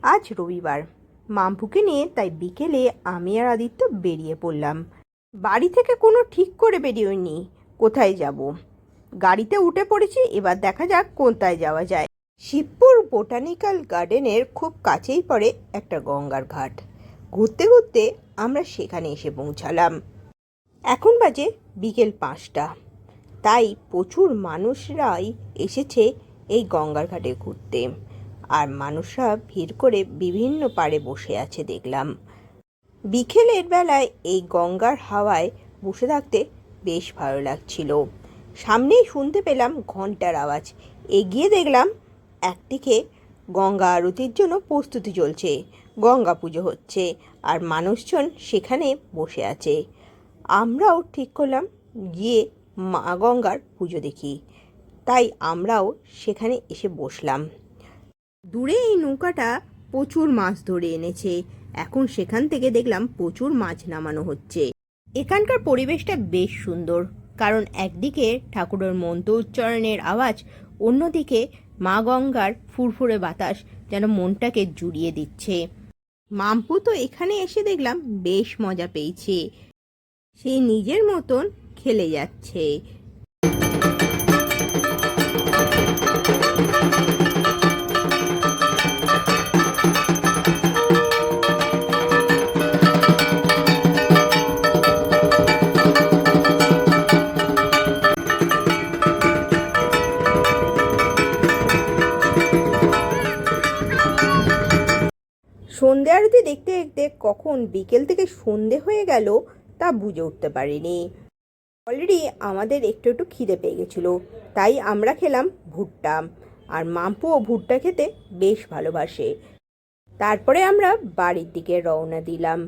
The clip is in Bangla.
আজ রবিবার, মাম্পুকে নিয়ে তাই বিকেলে আমি আর আদিত্য বেরিয়ে পড়লাম। বাড়ি থেকে কোনো ঠিক করে বেরিয়েনি কোথায় যাব। গাড়িতে উঠে পড়েছি, এবার দেখা যাক কোথায় যাওয়া যায়। শিবপুর বোটানিক্যাল গার্ডেনের খুব কাছেই পড়ে একটা গঙ্গার ঘাট। ঘুরতে ঘুরতে আমরা সেখানে এসে পৌঁছালাম। এখন বাজে বিকেল 5টা, তাই প্রচুর মানুষরাই এসেছে এই গঙ্গার ঘাটে ঘুরতে। আর মানুষরা ভিড় করে বিভিন্ন পাড়ে বসে আছে দেখলাম। বিকেলের বেলায় এই গঙ্গার হাওয়ায় বসে থাকতে বেশ ভালো লাগছিল। সামনেই শুনতে পেলাম ঘন্টার আওয়াজ। এগিয়ে দেখলাম একদিকে গঙ্গা আরতির জন্য প্রস্তুতি চলছে, গঙ্গা পুজো হচ্ছে, আর মানুষজন সেখানে বসে আছে। আমরাও ঠিক করলাম গিয়ে মা গঙ্গার পুজো দেখি, তাই আমরাও সেখানে এসে বসলাম। দূরে এই নৌকাটা প্রচুর মাছ ধরে এনেছে, এখন সেখান থেকে দেখলাম প্রচুর মাছ নামানো হচ্ছে। এখানকার পরিবেশটা বেশ সুন্দর, কারণ একদিকে ঠাকুরের মন্ত্র উচ্চারণের আওয়াজ, অন্যদিকে মা গঙ্গার ফুরফুরে বাতাস যেন মনটাকে জুড়িয়ে দিচ্ছে। মাম্পু তো এখানে এসে দেখলাম বেশ মজা পেয়েছে, সে নিজের মতন খেলে যাচ্ছে। সন্ধে আরতি দেখতে দেখতে কখন বিকেল থেকে সন্ধে হয়ে গেল তা বুঝে উঠতে পারিনি। অলরেডি আমাদের একটু একটু খিদে পেয়ে গেছিলো, তাই আমরা খেলাম ভুট্টা। আর মাম্পুও ভুট্টা খেতে বেশ ভালোবাসে। তারপরে আমরা বাড়ির দিকে রওনা দিলাম।